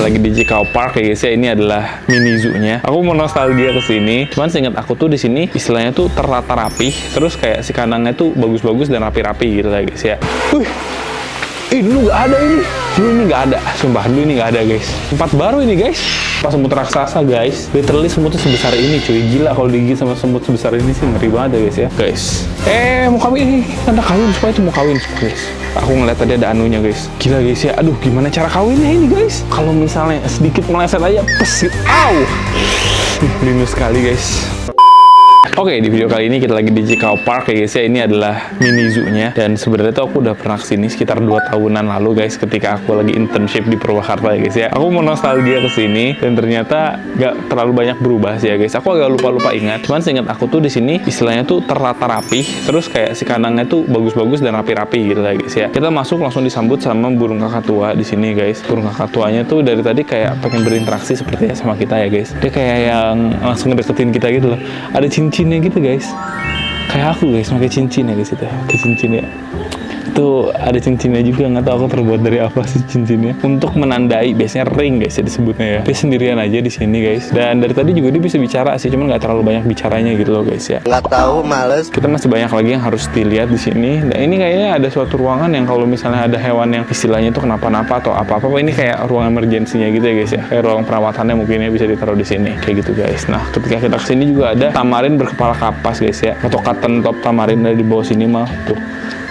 lagi di Cikau Park ya guys ya. Ini adalah mini zoo-nya. Aku mau nostalgia ke sini. Cuman seingat aku tuh di sini istilahnya tuh tertata rapi, terus kayak si kandangnya tuh bagus-bagus dan rapi-rapi gitu lah guys ya. Dulu nggak ada ini. Dulu ini nggak ada. Sumpah dulu ini nggak ada guys. Tempat baru ini guys. Pas semut raksasa guys. Literally semutnya sebesar ini cuy. Gila kalau digigit sama semut sebesar ini sih ngeri banget ya guys ya. Guys. Mau kawin nih. Tanda kawin supaya itu mau kawin guys. Aku ngeliat tadi ada anunya guys. Gila guys ya. Aduh gimana cara kawinnya ini guys. Kalau misalnya sedikit meleset aja pes. Au. Linus sekali guys. Oke, di video kali ini kita lagi di Cikau Park ya guys ya. Ini adalah mini zoo-nya. Dan sebenarnya tuh aku udah pernah kesini sekitar 2 tahunan lalu guys, ketika aku lagi internship di Purwakarta ya guys ya. Aku mau nostalgia kesini dan ternyata gak terlalu banyak berubah sih ya guys. Aku agak lupa-lupa ingat. Cuman seingat aku tuh di sini istilahnya tuh tertata rapi, terus kayak si kandangnya tuh bagus-bagus dan rapi-rapi gitu lah guys ya. Kita masuk langsung disambut sama burung kakatua di sini guys. Burung kakatuanya tuh dari tadi kayak pengen berinteraksi sepertinya sama kita ya guys. Dia kayak yang langsung ngedeketin kita gitu loh. Ada cincinnya gitu guys, kayak aku guys pakai cincin ya guys, itu pakai cincin ya. Itu ada cincinnya juga, nggak tahu aku terbuat dari apa sih cincinnya. Untuk menandai, biasanya ring guys ya disebutnya ya. Dia sendirian aja di sini guys. Dan dari tadi juga dia bisa bicara sih, cuman nggak terlalu banyak bicaranya gitu loh guys ya. Nggak tahu, males. Kita masih banyak lagi yang harus dilihat di sini. Dan ini kayaknya ada suatu ruangan yang kalau misalnya ada hewan yang istilahnya tuh kenapa-napa atau apa-apa, ini kayak ruang emergensinya gitu ya guys ya. Kayak ruang perawatannya mungkin ya bisa ditaruh di sini kayak gitu guys. Nah ketika kita kesini juga ada tamarin berkepala kapas guys ya, atau cotton top tamarin dari di bawah sini mah tuh.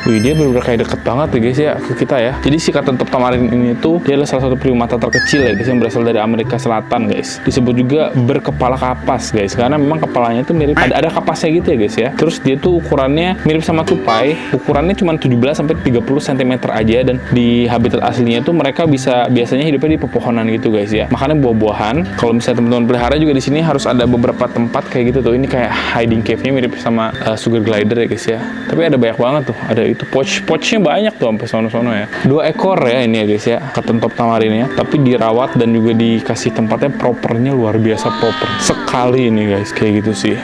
Wih, dia bener-bener kayak deket banget ya guys ya ke kita ya. Jadi si cotton top tamarin ini tuh dia adalah salah satu primata terkecil ya guys, yang berasal dari Amerika Selatan guys. Disebut juga berkepala kapas guys, karena memang kepalanya tuh mirip, ada kapasnya gitu ya guys ya. Terus dia tuh ukurannya mirip sama tupai, ukurannya cuma 17-30 cm aja. Dan di habitat aslinya tuh mereka biasanya hidupnya di pepohonan gitu guys ya. Makannya buah-buahan. Kalau misalnya teman-teman pelihara juga di sini harus ada beberapa tempat kayak gitu tuh. Ini kayak hiding cave-nya mirip sama sugar glider ya guys ya. Tapi ada banyak banget tuh. Ada itu pouch-pouchnya banyak tuh sampai sono-sono ya. 2 ekor ya ini ya guys ya, cotton top tamarinnya. Tapi dirawat dan juga dikasih tempatnya propernya luar biasa proper sekali ini guys, kayak gitu sih.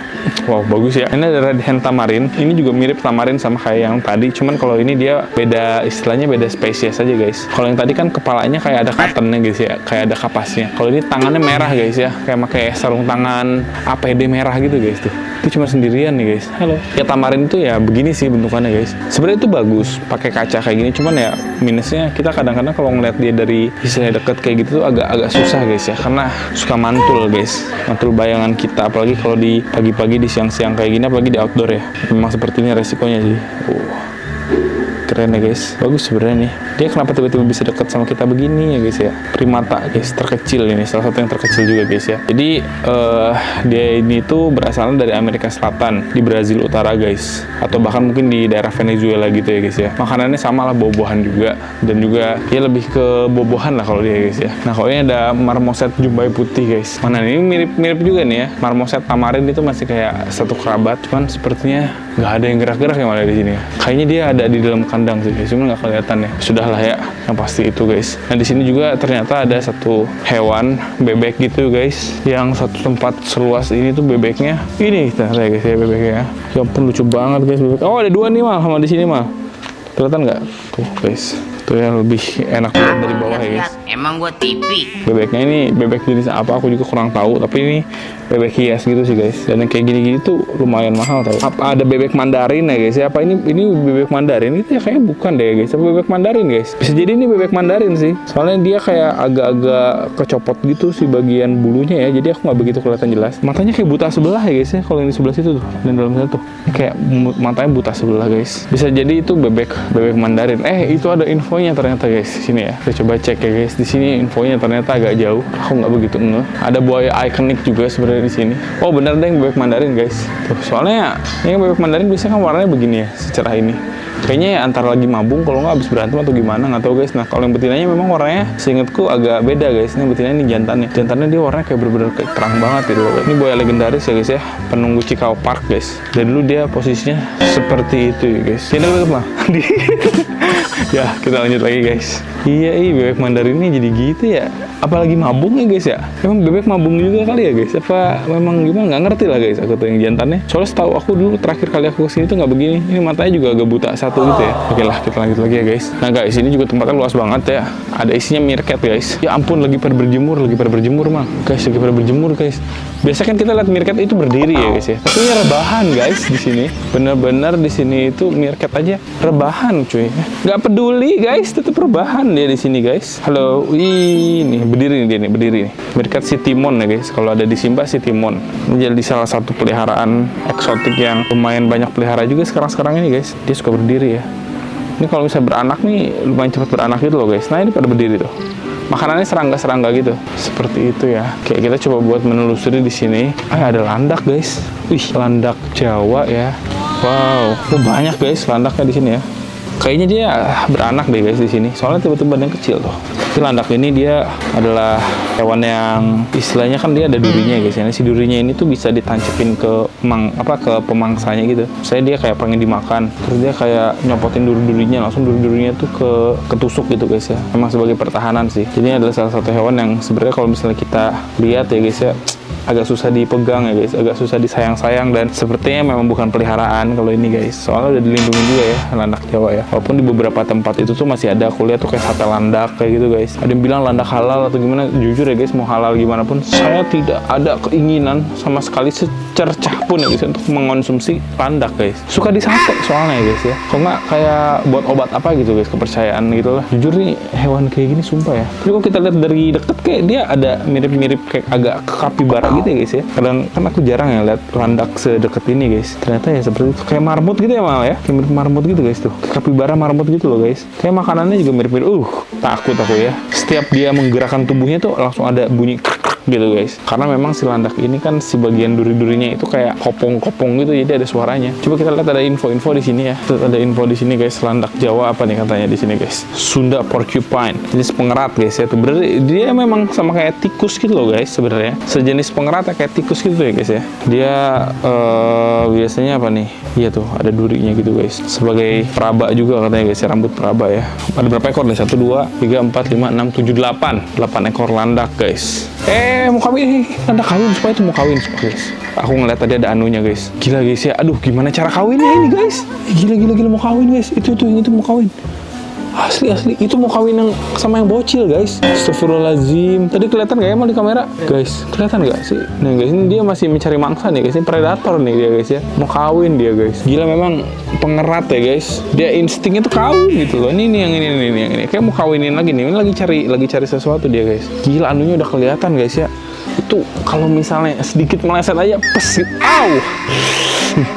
Wow bagus ya. Ini ada red hand tamarin. Ini juga mirip tamarin sama kayak yang tadi. Cuman kalau ini dia beda, istilahnya beda spesies aja guys. Kalau yang tadi kan kepalanya kayak ada cottonnya guys ya, kayak ada kapasnya. Kalau ini tangannya merah guys ya, kayak pakai sarung tangan APD merah gitu guys tuh. Itu cuma sendirian nih guys. Halo. Ya tamarin itu ya begini sih bentukannya guys. Sebenarnya itu bagus pakai kaca kayak gini, cuman ya minusnya kita kadang-kadang kalau ngeliat dia dari istilahnya deket kayak gitu tuh agak susah guys ya, karena suka mantul guys, mantul bayangan kita, apalagi kalau di pagi-pagi di siang-siang kayak gini, apalagi di outdoor ya. Memang seperti ini resikonya sih. Keren ya guys, bagus sebenarnya nih. Dia kenapa tiba-tiba bisa dekat sama kita begini ya guys ya. Primata guys, terkecil ini, salah satu yang terkecil juga guys ya. Jadi dia ini tuh berasal dari Amerika Selatan, di Brazil Utara guys, atau bahkan mungkin di daerah Venezuela gitu ya guys ya. Makanannya sama lah, buah-buahan juga, dan juga dia lebih ke buah-buahan lah kalau dia guys ya. Nah kalau ini ada marmoset jumbai putih guys. Mana ini mirip-mirip juga nih ya. Marmoset tamarin itu masih kayak satu kerabat, cuman sepertinya nggak ada yang gerak-gerak yang ada di sini ya. Kayaknya dia ada di dalam kandang sih guys, cuma nggak kelihatan ya. Sudahlah ya, yang pasti itu guys. Nah di sini juga ternyata ada satu hewan bebek gitu guys, yang satu tempat seluas ini tuh bebeknya ini ternyata ya guys ya, bebeknya ya. Ya ampun lucu banget guys bebek. Oh ada 2 nih mal, sama di sini mal. Kelihatan nggak? Tuh guys. Tuh yang lebih enak banget dari bawah ya guys. Emang gua tipi. Bebeknya ini bebek jenis apa aku juga kurang tahu, tapi ini bebek hias gitu sih guys. Dan yang kayak gini-gini tuh lumayan mahal tau. Apa ada bebek Mandarin ya guys ya? Apa ini bebek Mandarin? Itu ya kayaknya bukan deh guys. Apa bebek Mandarin guys? Bisa jadi ini bebek Mandarin sih. Soalnya dia kayak agak-agak kecopot gitu sih bagian bulunya ya. Jadi aku nggak begitu kelihatan jelas. Matanya kayak buta sebelah ya guys ya. Kalau yang di sebelah situ tuh, dan dalam sana tuh kayak matanya buta sebelah guys. Bisa jadi itu bebek Mandarin. Itu ada infonya ternyata guys di sini ya. Kita coba cek ya guys. Di sini infonya ternyata agak jauh. Aku nggak begitu ngeh. Ada buaya ikonik juga sebenarnya di sini. Oh bener deh bebek Mandarin guys. Tuh, soalnya yang bebek Mandarin biasanya kan warnanya begini ya, secerah ini. Kayaknya ya antara lagi mabung, kalau nggak habis berantem atau gimana, nggak tahu guys. Nah kalau yang betinanya memang warnanya seingatku agak beda guys. Ini betinanya, ini jantannya. Jantannya dia warnanya kayak bener-bener kayak terang banget gitu loh. Ini buaya legendaris ya guys ya, penunggu Cikau Park guys. Dan dulu dia posisinya seperti itu ya guys. Ini deket mah. Ya kita lanjut lagi guys. Iya bebek Mandarinnya jadi gitu ya. Apalagi mabung ya guys ya. Emang bebek mabung juga kali ya guys. Apa memang gimana, nggak ngerti lah guys aku tuh yang jantannya. Soalnya setahu aku dulu terakhir kali aku kesini tuh nggak begini. Ini matanya juga agak buta 1 satu gitu ya. Oke lah, kita lanjut lagi ya guys. Nah guys, ini juga tempatnya luas banget ya. Ada isinya meerkat guys. Ya ampun, lagi pada berjemur mah. Guys, lagi pada berjemur guys. Biasa kan kita lihat meerkat itu berdiri ya guys ya. Tapi ini rebahan guys di sini. Bener-bener di sini itu meerkat aja rebahan cuy. Nggak peduli guys, tetap rebahan dia di sini guys. Halo, ini berdiri nih dia nih, berdiri nih. Meerkat si Timon ya guys. Kalau ada di Simba si Timon. Ini jadi salah satu peliharaan eksotik yang lumayan banyak pelihara juga sekarang ini guys. Dia suka berdiri ya. Ini kalau misalnya beranak nih lumayan cepat beranak gitu loh guys. Nah ini pada berdiri tuh. Makanannya serangga-serangga gitu. Seperti itu ya. Kayak kita coba buat menelusuri di sini. Ada landak guys. Wih, landak Jawa ya. Wow, banyak guys landaknya di sini ya. Kayaknya dia beranak deh guys di sini. Soalnya tiba-tiba yang kecil tuh. Tapi landak ini dia adalah hewan yang istilahnya kan dia ada durinya guys. Nah, si durinya ini tuh bisa ditancapin ke ke pemangsanya gitu. Dia kayak pengen dimakan. Terus dia kayak nyopotin duri-durinya, langsung duri-durinya tuh ketusuk gitu guys ya. Memang sebagai pertahanan sih. Jadi ini adalah salah satu hewan yang sebenarnya kalau misalnya kita lihat ya guys ya, agak susah dipegang ya guys, agak susah disayang-sayang, dan sepertinya memang bukan peliharaan kalau ini guys. Soalnya udah dilindungi juga ya landak Jawa ya. Walaupun di beberapa tempat itu tuh masih ada, aku lihat tuh kayak sate landak kayak gitu guys. Ada yang bilang landak halal atau gimana. Jujur ya guys, mau halal gimana pun, saya tidak ada keinginan sama sekali secercah pun ya guys untuk mengonsumsi landak guys. Suka di sate soalnya ya guys ya. Kok nggak kayak buat obat apa gitu guys, kepercayaan gitu lah. Jujur nih hewan kayak gini sumpah ya. Tapi kalau kita lihat dari deket kayak dia ada mirip-mirip kayak agak ke kapibara gitu ya guys ya. Kadang kan aku jarang ya lihat landak sedekat ini guys. Ternyata ya seperti itu, kayak marmut gitu ya malah ya, kayak mirip marmut gitu guys tuh, kapibara marmut gitu loh guys. Kayak makanannya juga mirip-mirip. Takut aku ya. Setiap dia menggerakkan tubuhnya tuh langsung ada bunyi gitu guys. Karena memang si landak ini kan si bagian duri-durinya itu kayak kopong-kopong gitu, jadi ada suaranya. Coba kita lihat ada info-info di sini ya. Tuh, ada info di sini guys. Landak Jawa apa nih katanya di sini guys? Sunda porcupine, jenis pengerat guys ya. Tuh berarti dia memang sama kayak tikus gitu loh guys sebenarnya. Sejenis pengerat kayak tikus gitu ya guys ya. Dia biasanya apa nih? Iya tuh ada durinya gitu guys. Sebagai peraba juga katanya guys ya, rambut peraba ya. Ada berapa ekor nih? 1, 2, 3, 4, 5, 6, 7, 8. 8 ekor landak guys. Mau kawin, landak kawin, supaya itu mau kawin guys. Aku ngeliat tadi ada anunya guys. Gila guys ya. Aduh, gimana cara kawinnya ini guys? Gila mau kawin guys. Itu mau kawin. Asli itu mau kawin yang sama yang bocil guys. Astagfirullahaladzim. Tadi kelihatan gak ya mal di kamera guys? Kelihatan gak sih? Nah guys, ini dia masih mencari mangsa nih guys. Ini predator nih dia guys ya. Mau kawin dia guys. Gila memang pengerat ya guys. Dia instingnya tuh kawin gitu loh. Ini yang ini. Kayak mau kawinin lagi nih. Ini lagi cari sesuatu dia guys. Gila anunya udah kelihatan guys ya. Itu kalau misalnya sedikit meleset aja pes.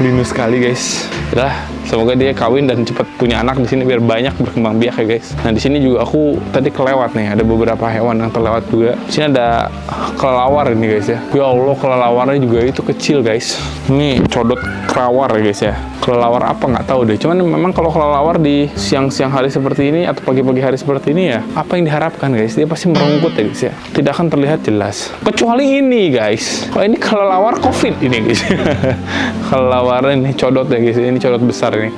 Linu sekali guys. Udah, semoga dia kawin dan cepat punya anak di sini biar banyak berkembang biak ya guys. Nah di sini juga aku tadi kelewat nih, ada beberapa hewan yang terlewat juga. Di sini ada kelelawar ini guys ya. Ya Allah, kelelawarnya juga itu kecil guys. Ini codot kelelawar ya guys ya. Kelelawar apa nggak tahu deh. Cuman memang kalau kelelawar di siang-siang hari seperti ini atau pagi-pagi hari seperti ini ya, apa yang diharapkan guys? Dia pasti merenggut ya guys ya. Tidak akan terlihat jelas. Kecuali ini guys. Kalau ini kelelawar COVID ini guys. Kelelawar ini codot ya guys. Ini codot besar ini.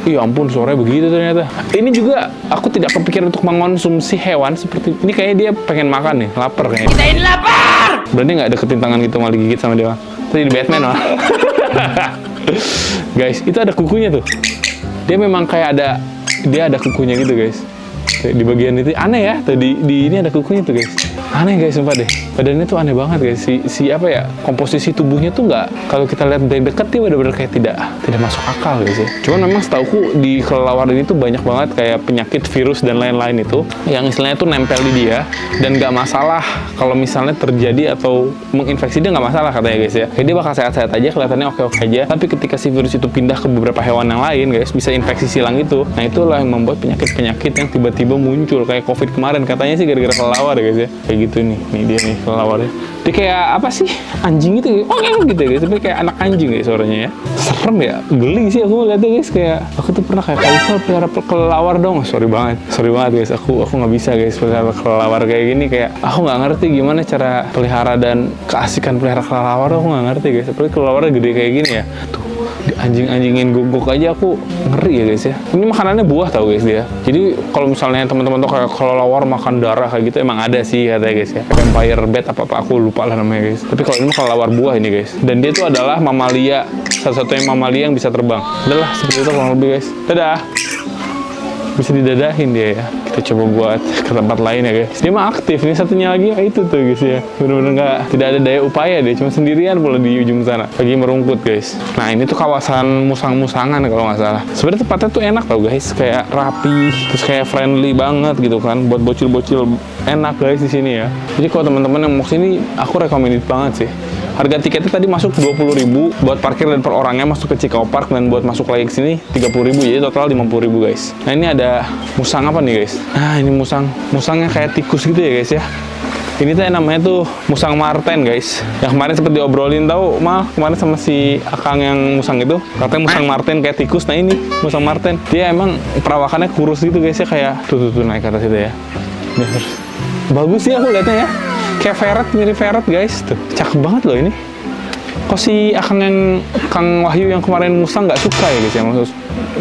Ya ampun, suaranya begitu ternyata. Ini juga aku tidak kepikiran untuk mengonsumsi hewan seperti ini. Kayaknya dia pengen makan nih, lapar kayaknya. Kita ini lapar. Berarti nggak deketin tangan gitu malah digigit sama dia. Tadi di Batman mah. Guys, itu ada kukunya tuh. Dia memang kayak dia ada kukunya gitu guys. Di bagian itu aneh ya. Tadi di ini ada kukunya tuh guys. Aneh guys, sumpah deh. Badannya tuh aneh banget guys. Si apa ya? Komposisi tubuhnya tuh nggak, kalau kita lihat dari dekat dia benar-benar kayak tidak masuk akal guys ya. Cuman memang setauku di kelelawar ini tuh banyak banget kayak penyakit, virus dan lain-lain itu yang istilahnya tuh nempel di dia dan nggak masalah kalau misalnya terjadi atau menginfeksi dia, nggak masalah katanya guys ya. Kayak dia bakal sehat-sehat aja, kelihatannya oke-oke aja. Tapi ketika si virus itu pindah ke beberapa hewan yang lain guys, bisa infeksi silang itu. Nah itulah yang membuat penyakit-penyakit yang tiba-tiba muncul kayak COVID kemarin, katanya sih gara-gara kelelawar ya guys ya. Kayak gitu nih dia nih kelelawarnya. Dia kayak apa sih? Anjing gitu gitu ya guys. Tapi kayak anak anjing guys suaranya ya. Serem ya, geli sih aku lihatnya guys. Kayak aku tuh pernah kayak pelihara kelelawar dong. Sorry banget guys. Aku nggak bisa guys pelihara kelelawar kayak gini. Kayak aku nggak ngerti gimana cara pelihara dan keasikan pelihara kelelawar. Aku nggak ngerti guys. Apalagi kelelawarnya gede kayak gini ya. Tuh anjing-anjingin guguk aja aku ngeri ya guys ya. Ini makanannya buah tau guys dia. Jadi kalau misalnya teman-teman tuh kayak kelelawar makan darah kayak gitu, emang ada sih katanya guys ya. Vampire bat apa aku lupa lah namanya guys. Tapi kalau ini kelelawar buah ini guys. Dan dia tuh adalah mamalia, satu-satunya mamalia yang bisa terbang. Udahlah seperti itu kurang lebih guys. Dadah. Bisa didadahin dia ya. Kita coba buat ke tempat lain ya guys. Dia mah aktif. Ini satunya lagi ya itu tuh guys ya. Bener-bener nggak, tidak ada daya upaya dia. Cuma sendirian pula di ujung sana. Lagi merungkut guys. Nah ini tuh kawasan musang-musangan kalau nggak salah. Sebenarnya tempatnya tuh enak tau guys. Kayak rapi, terus kayak friendly banget gitu kan. Buat bocil-bocil enak guys di sini ya. Jadi kalau teman-teman yang mau kesini, aku recommended banget sih. Harga tiketnya tadi masuk 20.000 buat parkir dan per orangnya masuk ke Cikau Park, dan buat masuk lagi ke sini 30.000, jadi total 50.000 guys. Nah ini ada musang apa nih guys? Nah ini musangnya kayak tikus gitu ya guys ya. Ini tuh namanya tuh musang marten guys. Yang kemarin sempat diobrolin tahu mal kemarin sama si Akang yang musang itu. Katanya musang marten kayak tikus. Nah ini musang marten. Dia emang perawakannya kurus gitu guys ya, kayak tuh naik ke atas itu ya. Bagus sih aku lihatnya ya. Kayak ferret, mirip ferret guys. Tuh, cakep banget loh ini. Kok si Akang yang Kang Wahyu yang kemarin musang nggak suka ya guys ya, maksud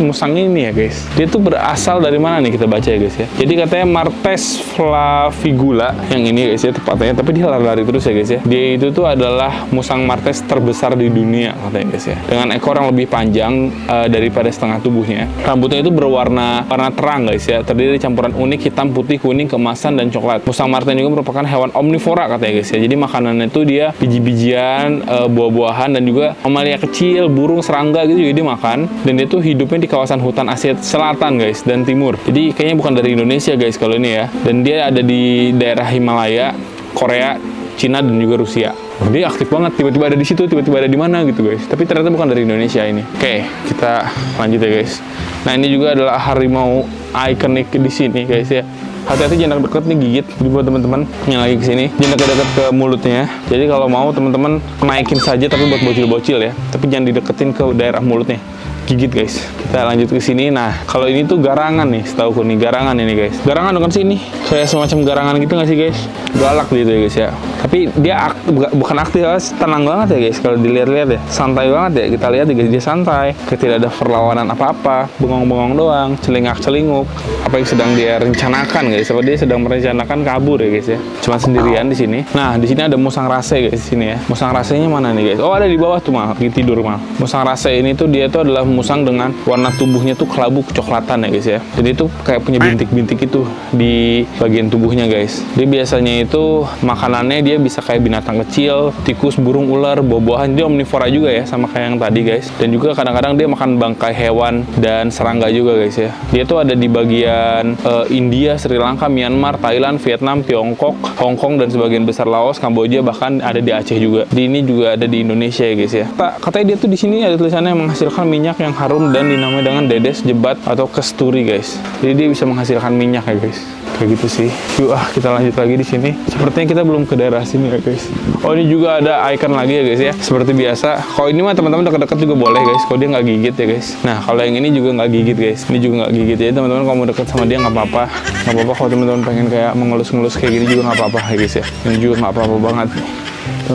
musang ini ya guys. Dia tuh berasal dari mana nih, kita baca ya guys ya. Jadi katanya Martes flavigula yang ini guys ya tepatnya, tapi dia lari-lari terus ya guys ya. Dia itu tuh adalah musang Martes terbesar di dunia katanya guys ya. Dengan ekor yang lebih panjang daripada setengah tubuhnya. Rambutnya itu warna terang guys ya. Terdiri dari campuran unik hitam, putih, kuning, keemasan, dan coklat. Musang Marten juga merupakan hewan omnivora katanya guys ya. Jadi makanannya itu dia biji-bijian, buah-buahan, dan juga mamalia kecil, burung, serangga gitu juga dia makan. Dan dia tuh hidupnya di kawasan hutan Asia Selatan guys dan Timur. Jadi kayaknya bukan dari Indonesia guys kalau ini ya. Dan dia ada di daerah Himalaya, Korea, Cina, dan juga Rusia. Dia aktif banget, tiba-tiba ada di situ, tiba-tiba ada di mana gitu guys. Tapi ternyata bukan dari Indonesia ini. Oke, kita lanjut ya guys. Nah ini juga adalah harimau ikonik di sini guys ya. Hati-hati jangan deket nih, gigit. Jadi buat teman-teman yang lagi kesini, jangan deket-deket ke mulutnya. Jadi kalau mau teman-teman naikin saja, tapi buat bocil-bocil ya. Tapi jangan dideketin ke daerah mulutnya. Gigit guys. Kita lanjut ke sini. Nah kalau ini tuh garangan nih, setahu nih garangan ini guys. Garangan bukan sih ini? Kayak semacam garangan gitu nggak sih guys? Galak gitu ya guys ya. Tapi dia bukan aktif, tenang banget ya guys. Kalau dilihat-lihat ya, santai banget ya. Kita lihat ya guys, dia santai. Tidak ada perlawanan apa-apa, bengong-bengong doang, celingak-celinguk. Apa yang sedang dia rencanakan guys? Apa dia sedang merencanakan kabur ya guys ya? Cuma sendirian di sini. Nah di sini ada musang rase guys di sini ya. Musang rasenya mana nih guys? Oh ada di bawah tuh mal, lagi tidur mal. Musang rase ini tuh dia tuh adalah musang dengan warna tubuhnya tuh kelabu kecoklatan ya guys ya. Jadi itu kayak punya bintik-bintik itu di bagian tubuhnya guys. Dia biasanya itu makanannya dia bisa kayak binatang kecil, tikus, burung, ular, buah-buahan. Dia omnivora juga ya, sama kayak yang tadi guys. Dan juga kadang-kadang dia makan bangkai hewan dan serangga juga guys ya. Dia tuh ada di bagian India, Sri Lanka, Myanmar, Thailand, Vietnam, Tiongkok, Hong Kong, dan sebagian besar Laos, Kamboja, bahkan ada di Aceh juga. Di ini juga ada di Indonesia ya guys ya. Katanya dia tuh di sini ada tulisannya menghasilkan minyak yang harum dan dinamai dengan dedes, jebat, atau kesturi guys. Jadi dia bisa menghasilkan minyak ya guys. Kayak gitu sih. Yuk kita lanjut lagi di sini. Sepertinya kita belum ke daerah sini ya guys. Oh ini juga ada icon lagi ya guys ya. Seperti biasa. Kalau ini mah teman-teman dekat-dekat juga boleh guys. Kalau dia nggak gigit ya guys. Nah kalau yang ini juga nggak gigit guys. Ini juga nggak gigit ya teman-teman. Kalau mau dekat sama dia nggak apa-apa. Nggak apa-apa kalau teman-teman pengen kayak mengelus-ngelus kayak gini juga nggak apa-apa ya guys ya. Ini juga nggak apa-apa banget.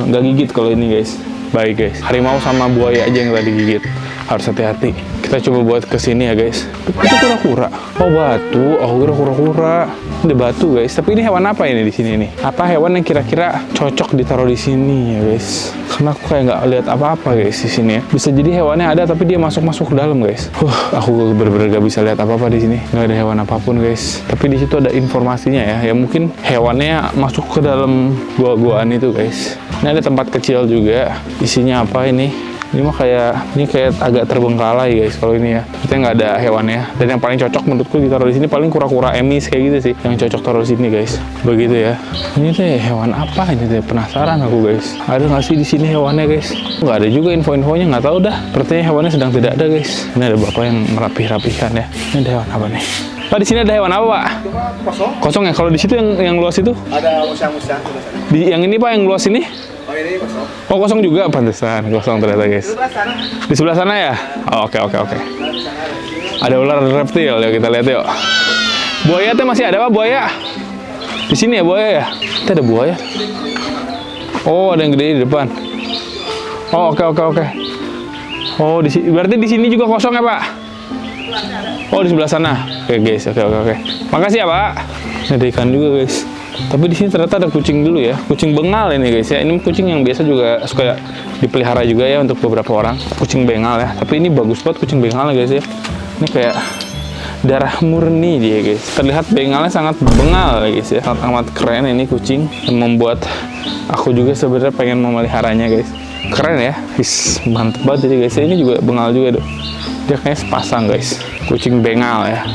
Nggak gigit kalau ini guys. Baik guys. Harimau sama buaya aja yang tadi gigit. Harus hati-hati. Kita coba buat kesini ya guys. Itu kura-kura. Oh batu. Oh kura-kura. Ada batu guys. Tapi ini hewan apa ini di sini nih? Apa hewan yang kira-kira cocok ditaruh di sini ya guys? Karena aku kayak nggak lihat apa-apa guys di sini ya. Bisa jadi hewannya ada tapi dia masuk ke dalam guys. Aku bener-bener gak bisa lihat apa-apa di sini. Nggak ada hewan apapun guys. Tapi di situ ada informasinya ya. Ya mungkin hewannya masuk ke dalam gua-guaan itu guys. Ini ada tempat kecil juga. Isinya apa ini? Ini mah kayak agak terbengkalai guys kalau ini ya. Kita nggak ada hewannya. Dan yang paling cocok menurutku ditaruh di sini paling kura-kura emis kayak gitu sih. Yang cocok taruh di sini guys. Begitu ya. Ini tuh hewan apa ini tuh? Penasaran aku guys. Ada nggak sih di sini hewannya guys? Nggak ada juga info-infonya, nggak tahu dah. Sepertinya hewannya sedang tidak ada guys. Ini ada bapak yang merapih-rapihkan ya. Ini ada hewan apa nih? Pak di sini ada hewan apa pak? Kosong. Kosong ya. Kalau di situ yang luas itu? Ada musang-musang. Di yang ini pak yang luas ini? Oh ini kosong. Oh kosong juga, pantesan kosong ternyata guys. Di sebelah sana ya? Oh, oke. Ada ular reptil ya, kita lihat yuk. Buaya tuh masih ada pak buaya? Di sini ya buaya ya? Itu ada buaya. Oh ada yang gede di depan. Oh oke. Oh, berarti di sini juga kosong ya, Pak? Oh, di sebelah sana. Oke, guys. Oke. Makasih ya, Pak. Ini ada ikan juga, guys. Tapi di sini ternyata ada kucing dulu ya. Kucing bengal ini, guys ya. Ini kucing yang biasa juga suka dipelihara juga ya untuk beberapa orang. Kucing bengal ya. Tapi ini bagus banget kucing bengal, guys ya. Ini kayak darah murni dia, guys. Terlihat bengalnya sangat bengal, guys ya. Sangat amat keren ini kucing, yang membuat aku juga sebenarnya pengen memeliharanya, guys. Keren ya. Mantep banget jadi, guys. Ini juga bengal juga tuh. Dia kayaknya sepasang, guys. Kucing bengal ya.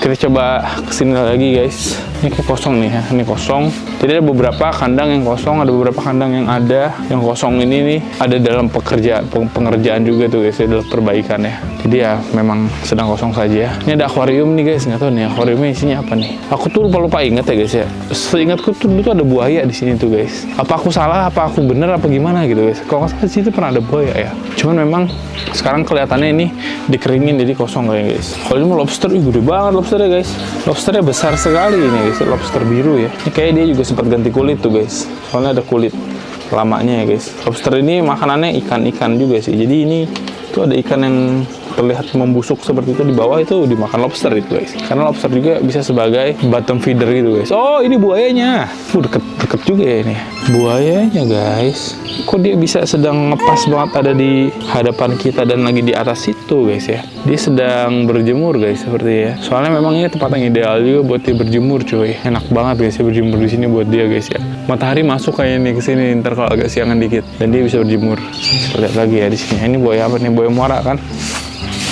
Kita coba kesini lagi, guys. Ini kayak kosong nih ya. Ini kosong. Jadi ada beberapa kandang yang kosong, ada beberapa kandang yang ada. Yang kosong ini nih ada dalam pengerjaan juga tuh, guys. Dalam perbaikan ya. Jadi ya memang sedang kosong saja. Ini ada akuarium nih, guys. Nggak tahu nih akuariumnya isinya apa nih. Aku tuh lupa inget ya, guys ya. Seingatku tuh dulu tuh ada buaya di sini tuh, guys. Apa aku salah? Apa aku bener? Apa gimana gitu, guys? Kalau nggak salah di situ pernah ada buaya ya. Cuman memang sekarang kelihatannya ini dikeringin jadi kosong kayak, guys. Kalau ini lobster, gede banget lobsternya, guys. Lobsternya besar sekali ini, guys. Lobster biru ya. Ini kayak dia juga sempat ganti kulit tuh, guys. Soalnya ada kulit lamanya ya, guys. Lobster ini makanannya ikan-ikan juga sih. Jadi ini tuh ada ikan yang terlihat membusuk seperti itu di bawah, itu dimakan lobster itu, guys. Karena lobster juga bisa sebagai bottom feeder gitu, guys. Oh, ini buayanya. Deket juga ya ini. Buayanya, guys. Kok dia bisa sedang ngepas banget ada di hadapan kita dan lagi di atas situ, guys ya. Dia sedang berjemur, guys, seperti ya. Soalnya memang ini tempat yang ideal juga buat dia berjemur, cuy. Enak banget, guys, ya berjemur di sini buat dia, guys ya. Matahari masuk kayak nih ke sini ntar kalau agak siangan dikit dan dia bisa berjemur. Lihat lagi ya di sini. Ini buaya apa nih? Buaya muara kan?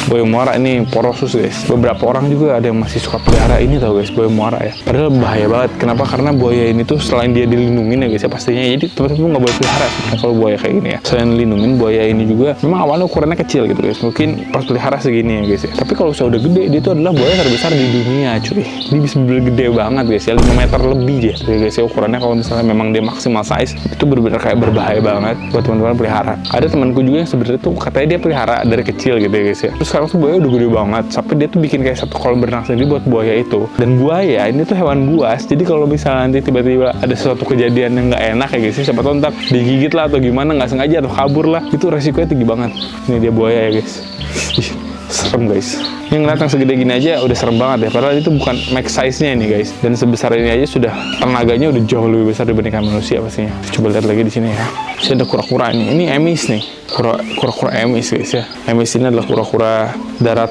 Buaya muara ini porosus, guys. Beberapa orang juga ada yang masih suka pelihara ini tau, guys, buaya muara ya. Padahal bahaya banget. Kenapa? Karena buaya ini tuh selain dia dilindungin ya, guys ya, pastinya. Jadi teman-teman nggak boleh pelihara sebenarnya kalau buaya kayak gini ya. Selain dilindungin, buaya ini juga memang awalnya ukurannya kecil gitu, guys. Mungkin pas pelihara segini ya, guys ya. Tapi kalau udah gede, dia itu adalah buaya terbesar di dunia, cuy. Dia bisa gede banget, guys ya. 5 meter lebih dia, guys ya, ukurannya. Kalau misalnya memang dia maksimal size, itu benar-benar kayak berbahaya banget buat teman-teman pelihara. Ada temanku juga yang sebenarnya tuh katanya dia pelihara dari kecil gitu ya, guys ya. Terus sekarang tuh buaya udah gede banget, sampai dia tuh bikin kayak satu kolam berenang sendiri buat buaya itu. Dan buaya ini tuh hewan buas, jadi kalau misalnya nanti tiba-tiba ada suatu kejadian yang nggak enak ya, guys, siapa tahu ntar digigit lah atau gimana, nggak sengaja atau kabur lah, itu resikonya tinggi banget. Ini dia buaya ya, guys. Ih, serem, guys. Yang ngeliat yang segede gini aja udah serem banget ya, padahal itu bukan max size-nya ini, guys. Dan sebesar ini aja sudah tenaganya udah jauh lebih besar dibandingkan manusia pastinya. Coba lihat lagi di sini ya. Sini ada kura-kura ini emis nih. Kura-kura emis, guys ya. Emis ini adalah kura-kura darat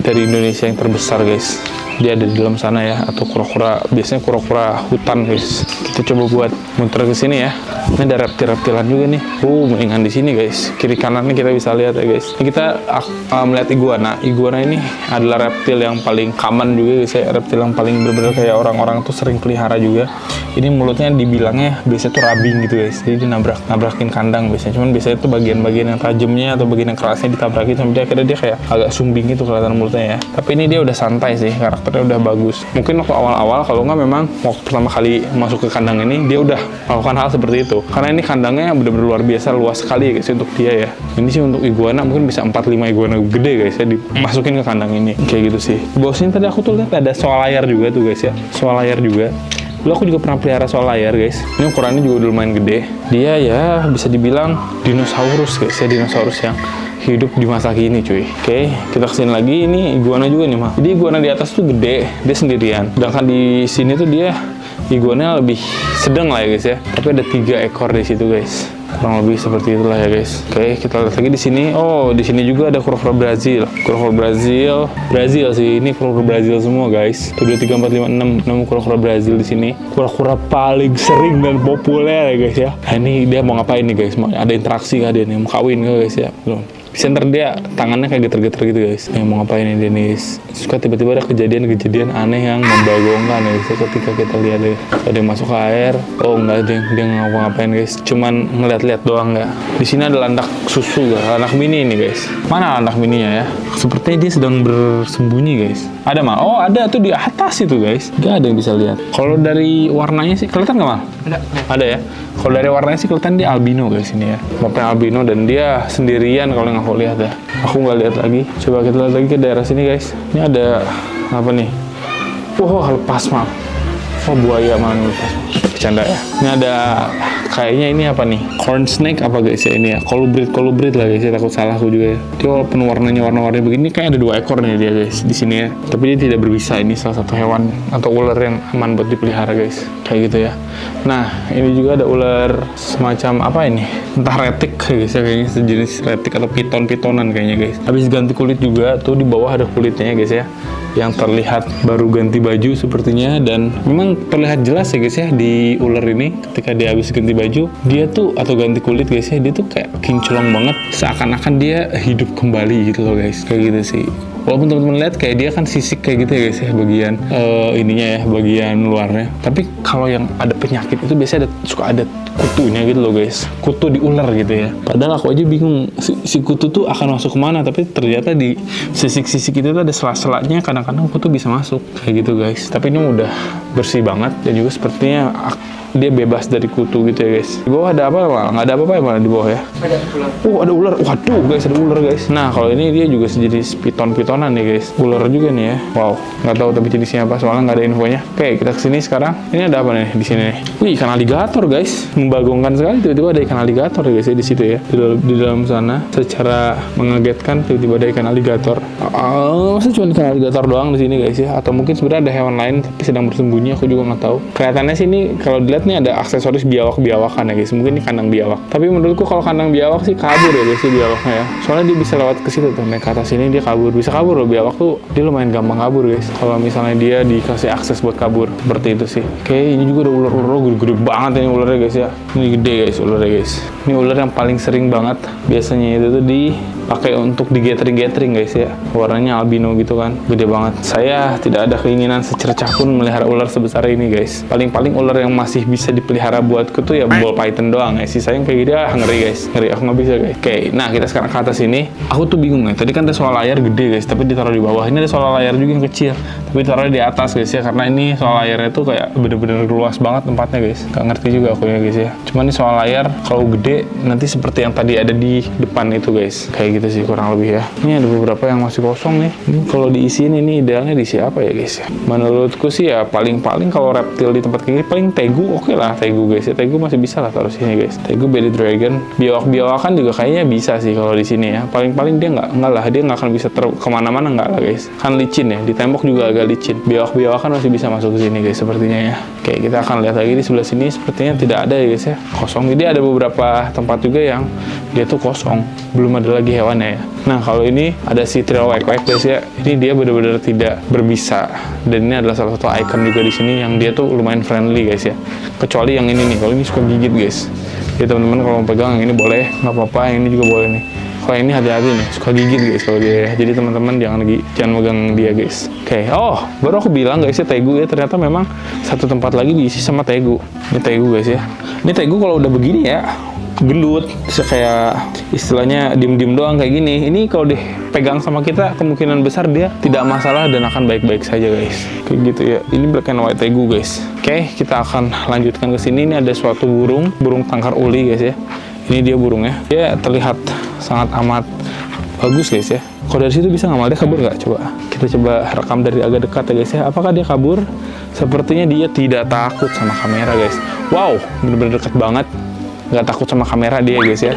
dari Indonesia yang terbesar, guys. Dia ada di dalam sana ya, atau kura-kura, biasanya kura-kura hutan, guys. Kita coba buat muter ke sini ya. Ini ada reptil-reptilan juga nih. Mendingan di sini, guys. Kiri kanannya kita bisa lihat ya, guys. Ini kita melihat iguana. Iguana ini adalah reptil yang paling common juga, guys ya. Reptil yang paling benar-benar kayak orang-orang tuh sering pelihara juga. Ini mulutnya dibilangnya biasanya tuh rabing gitu, guys. Jadi dia nabrakin kandang biasanya. Cuman biasanya tuh bagian-bagian yang tajamnya atau bagian yang kerasnya ditabrakin sampai akhirnya dia kayak agak sumbing gitu kelihatan mulutnya ya. Tapi ini dia udah santai sih, karakternya udah bagus. Mungkin waktu awal-awal kalau nggak memang waktu pertama kali masuk ke kandang ini dia udah melakukan hal seperti itu. Karena ini kandangnya benar-benar luar biasa luas sekali ya, guys, untuk dia ya. Ini sih untuk iguana mungkin bisa 4-5 iguana gede, guys ya, dimasukin ke kandang ini. Kayak gitu sih. Di bawah sini tadi aku tuh lihat ada soal layar juga tuh, guys ya. Soal layar juga. Dulu aku juga pernah pelihara soal layar, guys. Ini ukurannya juga udah lumayan gede. Dia ya bisa dibilang dinosaurus, guys ya, dinosaurus yang hidup di masa kini, cuy. Oke, kita kesini lagi. Ini iguana juga nih, mah. Jadi iguana di atas tuh gede, dia sendirian. Sedangkan di sini tuh dia iguana lebih sedang lah ya, guys ya. Tapi ada 3 ekor di situ, guys. Kurang lebih seperti itulah ya, guys. Oke, kita lihat lagi di sini. Oh, di sini juga ada kura-kura Brazil. Kura-kura Brazil sih. Ini kura-kura Brazil semua, guys. 1, 2, 3, 4, 5, 6 kura-kura Brazil di sini. Kura-kura paling sering dan populer ya, guys ya. Nah, ini dia mau ngapain nih, guys? Mau ada interaksi kah dia nih? Mau kawin kah, guys ya? Belum. Bisa ntar dia tangannya kayak geter-geter gitu, guys. Mau ngapain nih dia nih? Suka tiba-tiba ada kejadian-kejadian aneh yang membagongkan ya, guys. Ketika kita lihat deh, ada yang masuk ke air. Oh enggak, dia nggak ngapain, guys. Cuman ngeliat-liat doang nggak. Di sini ada landak susu, landak mini ini, guys. Mana landak mininya ya? Sepertinya dia sedang bersembunyi, guys. Ada mal? Oh ada tuh di atas itu, guys. Gak ada yang bisa lihat. Kalau dari warnanya sih kelihatan nggak, mal? Ada ya. Kalau dari warnanya sih kelihatan dia albino, guys, ini ya. Bapaknya albino dan dia sendirian kalau yang aku lihat ya. Aku nggak lihat lagi. Coba kita lihat lagi ke daerah sini, guys. Ini ada apa nih? Lepas, mal. Oh, buaya, mal, lepas. bercanda ya. Ini ada kayaknya ini apa nih? Corn snake apa guys ya ini ya? Colubrid lah guys ya, takut salah aku juga ya. Dia walaupun warnanya warna-warni begini kayak ada 2 ekor nih dia guys di sini ya. Tapi dia tidak berbisa, ini salah satu hewan atau ular yang aman buat dipelihara guys. Kayak gitu ya. Nah, ini juga ada ular semacam apa ini? Entah retik guys ya, kayaknya sejenis retik atau piton-pitonan kayaknya guys. Habis ganti kulit juga tuh, di bawah ada kulitnya guys ya, yang terlihat baru ganti baju sepertinya. Dan memang terlihat jelas ya guys ya di ular ini ketika dia habis ganti baju, dia tuh atau ganti kulit guys ya, dia tuh kayak kinclong banget, seakan-akan dia hidup kembali gitu loh guys, kayak gitu sih. Walaupun teman-teman lihat kayak dia kan sisik kayak gitu ya guys ya, bagian ininya ya, bagian luarnya. Tapi kalau yang ada penyakit itu biasanya suka ada kutunya gitu loh guys, kutu di ular gitu ya. Padahal aku aja bingung si kutu tuh akan masuk kemana, tapi ternyata di sisik-sisik itu tuh ada sela-selanya, kadang-kadang kutu bisa masuk kayak gitu guys. Tapi ini udah bersih banget dan juga sepertinya dia bebas dari kutu gitu ya guys. Di bawah ada apa? Nggak ada apa-apa ya malah di bawah ya. Ada ular. Ada ular. Waduh guys, ada ular guys. Nah kalau ini dia juga sejenis piton-pitonan nih guys. Ular juga nih ya. Wow, nggak tahu tapi jenisnya apa, soalnya nggak ada infonya. Oke, kita kesini sekarang. Ini ada apa nih di sini nih? Wih, ikan aligator guys. Membagongkan sekali, tiba-tiba ada ikan aligator ya guys ya di situ ya. Di dalam sana secara mengagetkan tiba-tiba ada ikan aligator. Masa cuma ikan aligator doang di sini guys ya? Atau mungkin sebenarnya ada hewan lain tapi sedang bersembunyi, aku juga nggak tahu. Kelihatannya sih ini kalau dilihat nih ada aksesoris biawak-biawakan ya guys. Mungkin ini kandang biawak. Tapi menurutku kalau kandang biawak sih kabur ya guys, biawaknya ya. Soalnya dia bisa lewat ke situ tuh, naik ke atas ini dia kabur. Bisa kabur loh biawak tuh, dia lumayan gampang kabur guys. Kalau misalnya dia dikasih akses buat kabur, seperti itu sih. Oke, ini juga ada ular-ular gede-gede banget ini ularnya guys ya. Ini gede guys ularnya guys. Ini ular yang paling sering banget biasanya itu tuh dipakai untuk di gathering guys ya. Warnanya albino gitu kan, gede banget. Saya tidak ada keinginan secercah pun melihara ular sebesar ini guys. Paling-paling ular yang masih bisa dipelihara buatku tuh ya ball python doang ya. Sisanya kayak gitu ngeri guys, ngeri, aku nggak bisa guys. Oke, nah kita sekarang ke atas ini. Aku tuh bingung ya, tadi kan ada soal layar gede guys, tapi ditaruh di bawah. Ini ada soal layar juga yang kecil, tapi ditaruh di atas guys ya, karena ini soal layarnya tuh kayak bener-bener luas banget tempatnya guys. Gak ngerti juga aku ya guys ya. Cuman ini soal layar kalau gede nanti seperti yang tadi ada di depan itu guys, kayak gitu sih kurang lebih ya. Ini ada beberapa yang masih kosong nih. Ini kalau diisiin ini idealnya diisi apa ya guys ya? Menurutku sih ya paling-paling kalau reptil di tempat kayak gini paling tegu, oke lah tegu guys ya. Tegu masih bisa lah taruh sini guys. Tegu, belly dragon, biawak-biawakan juga kayaknya bisa sih kalau di sini ya. Paling-paling dia nggak lah, dia nggak akan bisa kemana-mana nggak lah guys. Kan licin ya, di tembok juga agak licin. Biawak-biawakan masih bisa masuk ke sini guys sepertinya ya. Oke, kita akan lihat lagi di sebelah sini, sepertinya tidak ada ya guys ya, kosong. Jadi ada beberapa tempat juga yang dia tuh kosong, belum ada lagi hewannya ya. Nah kalau ini ada si trail wek-wek guys ya, ini dia benar-benar tidak berbisa, dan ini adalah salah satu icon juga di sini yang dia tuh lumayan friendly guys ya. Kecuali yang ini nih, kalau ini suka gigit guys. Ya teman-teman kalau mau pegang yang ini boleh, nggak apa-apa, yang ini juga boleh nih. Kalau ini hati-hati nih, suka gigit guys kalau dia ya. Jadi teman-teman jangan megang dia guys. Oke, baru aku bilang guys ya tegu ya, ternyata memang satu tempat lagi diisi sama tegu. Ini tegu guys ya. Ini tegu kalau udah begini ya, gendut, bisa kayak istilahnya diem-diem doang kayak gini. Ini kalau dipegang sama kita kemungkinan besar dia tidak masalah dan akan baik-baik saja guys, kayak gitu ya. Ini black and white tegu guys. Oke, kita akan lanjutkan ke sini. Ini ada suatu burung tangkar uli guys ya. Ini dia burungnya, dia terlihat sangat amat bagus guys ya. Kalau dari situ bisa nggak, dia kabur nggak? Coba kita coba rekam dari agak dekat ya guys ya. Apakah dia kabur? Sepertinya dia tidak takut sama kamera guys. Wow, bener-bener dekat banget. Nggak takut sama kamera dia guys ya.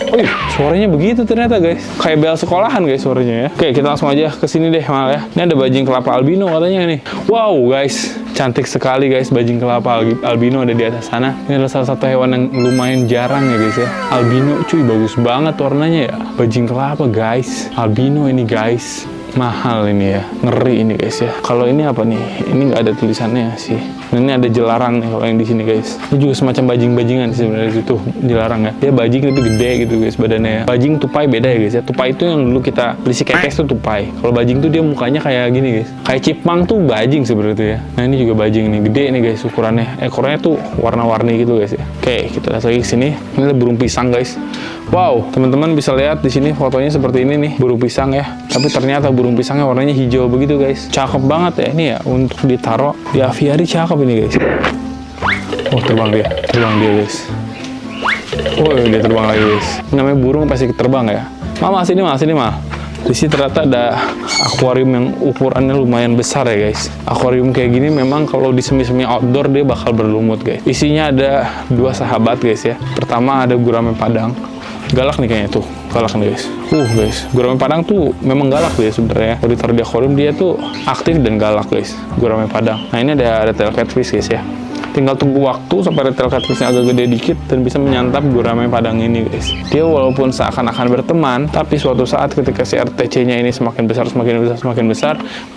Wih, suaranya begitu ternyata guys. Kayak bel sekolahan guys suaranya ya. Oke, kita langsung aja ke sini deh mal ya. Ini ada bajing kelapa albino katanya nih. Wow guys, cantik sekali guys bajing kelapa albino ada di atas sana. Ini adalah salah satu hewan yang lumayan jarang ya guys ya. Albino cuy, bagus banget warnanya ya. Bajing kelapa guys, albino ini guys. Mahal ini ya, ngeri ini guys ya. Kalau ini apa nih? Ini nggak ada tulisannya sih. Ini ada jelarang nih kalau yang di sini guys. Ini juga semacam bajing-bajingan sebenarnya itu jelarang ya. Dia bajing tapi gede gitu guys badannya ya. Bajing tupai beda ya guys ya. Tupai itu yang dulu kita beli si kekes tuh tupai. Kalau bajing tuh dia mukanya kayak gini guys. Kayak chipmunk tuh bajing sebenarnya ya. Nah ini juga bajing nih, gede nih guys ukurannya. Ekornya tuh warna-warni gitu guys ya. Oke, kita lihat lagi ke sini. Ini ada burung pisang guys. Wow, teman-teman bisa lihat di sini fotonya seperti ini nih, burung pisang ya. Tapi ternyata burung pisangnya warnanya hijau begitu guys. Cakep banget ya ini ya, untuk ditaruh di aviari cakep ini guys. Oh, terbang dia guys. Oh, dia terbang lagi guys. Namanya burung pasti terbang ya. Mama sini mal. Di sini ternyata ada akuarium yang ukurannya lumayan besar ya guys. Akuarium kayak gini memang kalau di semi-semi outdoor dia bakal berlumut guys. Isinya ada 2 sahabat guys ya. Pertama ada gurame padang. Galak nih kayaknya tuh, galak nih guys. Guys, gurame padang tuh memang galak dia sebenarnya. Kalau ditaruh di akuarium dia tuh aktif dan galak guys, gurame padang. Nah ini ada tail catfish guys ya. Tinggal tunggu waktu sampai retail catfishnya agak gede dikit dan bisa menyantap gurame padang ini guys. Dia walaupun seakan-akan berteman, tapi suatu saat ketika si RTC-nya ini semakin besar,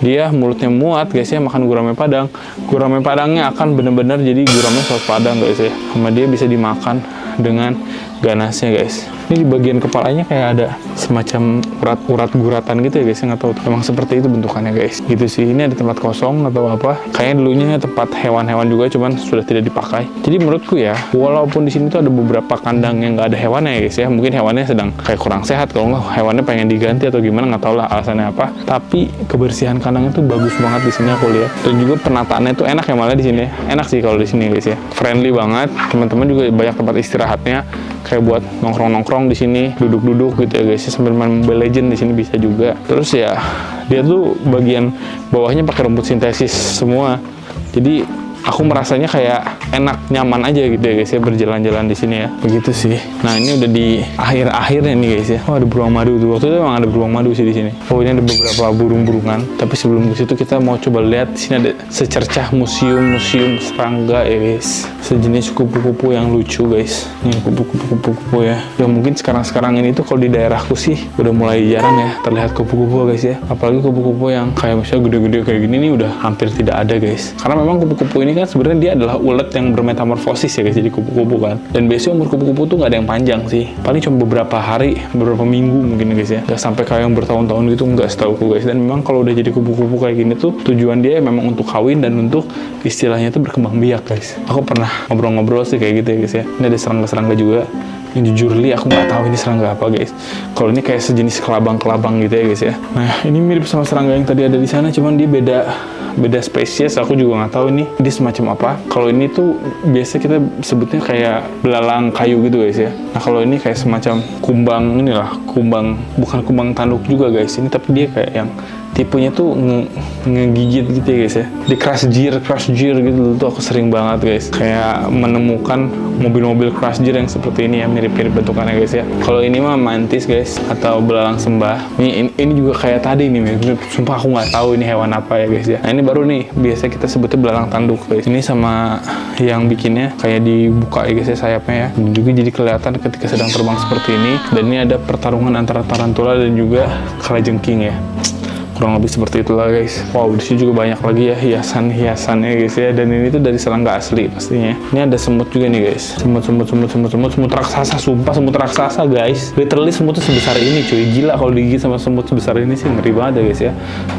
dia mulutnya muat guys ya makan gurame padang. Gurame padangnya akan benar-benar jadi gurame saus padang guys ya. Sama dia bisa dimakan dengan ganasnya guys. Ini di bagian kepalanya kayak ada semacam urat-urat guratan gitu ya guys, nggak tahu emang seperti itu bentukannya guys. Gitu sih. Ini ada tempat kosong atau apa? Kayaknya dulunya tempat hewan-hewan juga, cuman sudah tidak dipakai. Jadi menurutku ya, walaupun di sini tuh ada beberapa kandang yang nggak ada hewannya ya guys ya, mungkin hewannya sedang kayak kurang sehat, kalau nggak hewannya pengen diganti atau gimana, nggak tahu lah alasannya apa. Tapi kebersihan kandangnya tuh bagus banget di sini aku lihat. Dan juga penataannya tuh enak ya malah di sini. Enak sih kalau di sini guys ya. Friendly banget. Teman-teman juga banyak tempat istirahatnya. Kayak buat nongkrong-nongkrong di sini, duduk-duduk gitu ya guys, sambil main Mobile Legends di sini bisa juga. Terus ya, dia tuh bagian bawahnya pakai rumput sintesis semua. Jadi aku merasanya kayak enak, nyaman aja gitu ya guys ya berjalan-jalan di sini ya. Begitu sih. Nah, ini udah di akhir-akhirnya nih guys ya. Oh, ada beruang madu tuh. Waktu itu emang ada beruang madu sih di sini. Oh, ini ada beberapa burung-burungan. Tapi sebelum ke situ kita mau coba lihat di sini ada secercah museum serangga ya guys. Sejenis kupu-kupu yang lucu guys. Ini kupu-kupu ya. Ya mungkin sekarang ini tuh kalau di daerahku sih udah mulai jarang ya terlihat kupu-kupu guys ya. Apalagi kupu-kupu yang kayak misalnya gede-gede kayak gini nih udah hampir tidak ada guys. Karena memang kupu-kupu ini kan sebenarnya dia adalah ulet yang bermetamorfosis ya guys, jadi kupu-kupu kan. Dan biasanya umur kupu-kupu tuh nggak ada yang panjang sih, paling cuma beberapa hari, beberapa minggu mungkin guys ya, nggak sampai kayak yang bertahun-tahun gitu, nggak setahu guys. Dan memang kalau udah jadi kupu-kupu kayak gini tuh tujuan dia memang untuk kawin dan untuk istilahnya tuh berkembang biak guys. Aku pernah ngobrol-ngobrol sih kayak gitu ya guys ya. Ini ada serangga-serangga juga. Yang jujur li aku nggak tahu ini serangga apa guys. Kalau ini kayak sejenis kelabang-kelabang gitu ya guys ya. Nah ini mirip sama serangga yang tadi ada di sana, cuman dia beda spesies. Aku juga nggak tahu ini dia semacam apa. Kalau ini tuh biasa kita sebutnya kayak belalang kayu gitu guys ya. Nah kalau ini kayak semacam kumbang, inilah kumbang, bukan kumbang tanduk juga guys ini, tapi dia kayak yang tipenya tuh ngegigit gitu ya guys ya. Di crash gear gitu tuh aku sering banget guys kayak menemukan mobil-mobil crash gear yang seperti ini ya, mirip-mirip bentukannya guys ya. Kalau ini mah mantis guys atau belalang sembah. Ini juga kayak tadi nih mirip. Sumpah aku nggak tahu ini hewan apa ya guys ya. Nah ini baru nih biasa kita sebutnya belalang tanduk guys. Ini sama yang bikinnya kayak dibuka ya guys ya sayapnya ya. Dan juga jadi kelihatan ketika sedang terbang seperti ini. Dan ini ada pertarungan antara tarantula dan juga kalajengking ya. Kurang lebih seperti itulah guys. Wow, di sini juga banyak lagi ya hiasan-hiasannya guys ya. Dan ini tuh dari serangga asli pastinya. Ini ada semut juga nih guys. Semut raksasa, sumpah semut raksasa guys. Literally semutnya sebesar ini cuy. Gila kalau digigit sama semut sebesar ini sih, ngeri banget ya guys ya.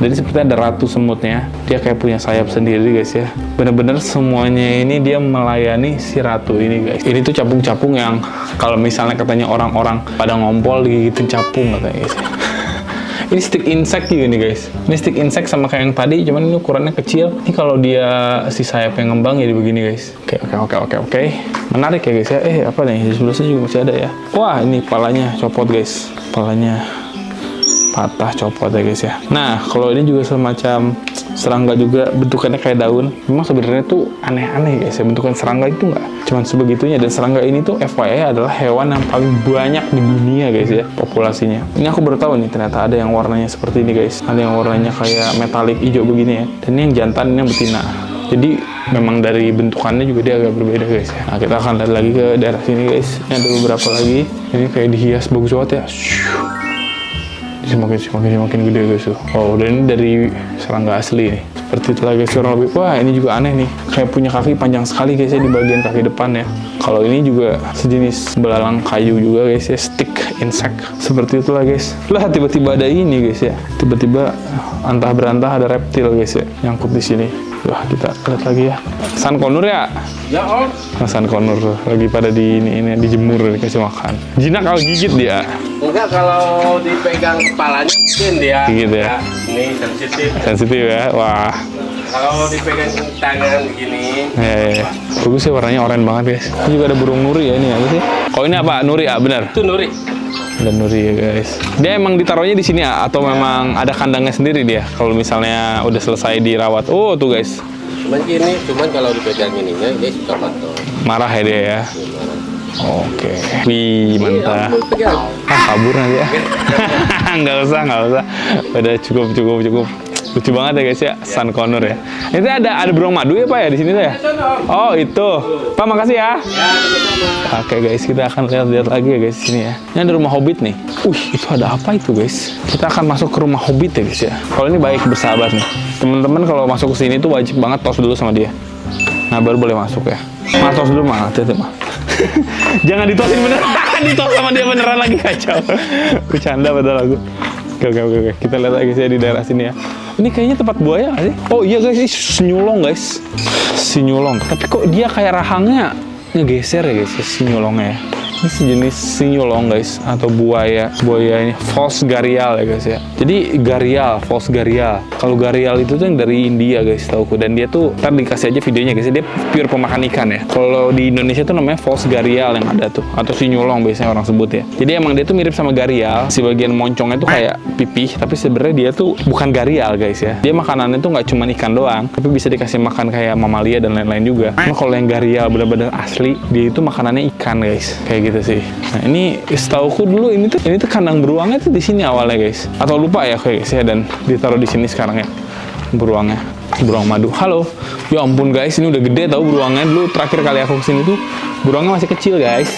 Jadi seperti ada ratu semutnya. Dia kayak punya sayap sendiri guys ya. Bener-bener semuanya ini dia melayani si ratu ini guys. Ini tuh capung-capung yang kalau misalnya katanya orang-orang pada ngompol digigitin capung katanya guys ya. Ini stick insect juga nih guys. Ini stick insect sama kayak yang tadi, cuman ini ukurannya kecil. Ini kalau dia si sayapnya ngembang jadi begini guys. Oke. Menarik ya guys ya. Apa nih? Di sebelah sini juga masih ada ya. Wah, ini kepalanya copot guys. Kepalanya patah, copot ya guys ya. Nah, kalau ini juga semacam serangga juga, bentukannya kayak daun. Memang sebenarnya tuh aneh-aneh guys ya, bentukan serangga itu nggak cuman sebegitunya. Dan serangga ini tuh FYI adalah hewan yang paling banyak di dunia guys ya, populasinya. Ini aku baru tahu nih, ternyata ada yang warnanya seperti ini guys. Ada yang warnanya kayak metalik hijau begini ya. Dan ini yang jantan, ini yang betina. Jadi memang dari bentukannya juga dia agak berbeda guys ya. Nah kita akan lihat lagi ke daerah sini guys. Ini ada beberapa lagi. Ini kayak dihias bagus banget ya. Semakin gede guys tuh. Oh, dan ini dari serangga asli nih. Seperti itu lagi kurang lebih. Wah, ini juga aneh nih. Kayak punya kaki panjang sekali guys ya di bagian kaki depan ya. Kalau ini juga sejenis belalang kayu juga guys ya, stick insect. Seperti itulah guys. Lah tiba-tiba ada ini guys ya. Tiba-tiba antah berantah ada reptil guys ya nyangkut di sini. Wah, kita lihat lagi ya. San konur ya? Ya om. San konur tuh lagi pada ini dijemur, dikasih makan. Jinak kalau gigit dia. Enggak, kalau dipegang kepalanya mungkin dia. Gigit ya. Ini sensitif. Sensitif ya. Wah. Kalau dipegang tangan begini. Bagus sih warnanya oranye banget guys. Ini juga ada burung nuri ya, ini apa sih? Oh ini apa? Nuri ya, benar? Itu nuri. Ada Nuri ya guys. Dia emang ditaruhnya di sini ya? Atau memang ada kandangnya sendiri dia? Kalau misalnya udah selesai dirawat. Oh tuh guys. Cuman kalau dipegang ininya, dia suka batuk. Marah ya dia ya? Oke. Wih, mantap. Pegang. Kabur nanti ya. nggak usah. Udah cukup. Lucu banget ya guys ya, Sun Conure ya. Ini ada beruang madu ya Pak ya di sini tuh ya? Oh itu. Pak makasih ya. Oke guys, kita akan lihat lagi ya guys di sini ya. Ini ada rumah hobbit nih. Itu ada apa itu guys? Kita akan masuk ke rumah hobbit ya guys ya. Kalau ini baik bersahabat nih. Teman-teman kalau masuk ke sini tuh wajib banget tos dulu sama dia. Nah baru boleh masuk ya. Mas tos dulu mah, hati-hati mah. Jangan ditosin beneran, ditos sama dia beneran lagi kacau. Bercanda padahal aku. Oke. Kita lihat lagi sih di daerah sini ya. Ini kayaknya tempat buaya nggak sih? Oh iya guys, ini sinyulong guys. Sinyulong. Tapi kok dia kayak rahangnya ngegeser ya guys, sinyulongnya ya. Ini sejenis sinyulong guys, atau buaya ini false gharial ya guys ya. Jadi gharial, false gharial. Kalau gharial itu tuh yang dari India guys, tauku. Dan dia tuh, ntar dikasih aja videonya guys. Dia pure pemakan ikan ya. Kalau di Indonesia tuh namanya false gharial yang ada tuh, atau sinyulong biasanya orang sebut ya. Jadi emang dia tuh mirip sama gharial. Si bagian moncongnya tuh kayak pipih, tapi sebenarnya dia tuh bukan gharial guys ya. Dia makanannya tuh nggak cuma ikan doang, tapi bisa dikasih makan kayak mamalia dan lain-lain juga. Cuma kalau yang gharial benar-benar asli, dia itu makanannya ikan guys, kayak gitu sih. Nah ini setauku dulu ini tuh kandang beruangnya tuh di sini awalnya guys. Atau lupa ya guys ya, dan ditaruh di sini sekarang ya beruangnya. Beruang madu. Halo. Ya ampun guys, ini udah gede tau beruangnya. Dulu terakhir kali aku kesini tuh beruangnya masih kecil guys.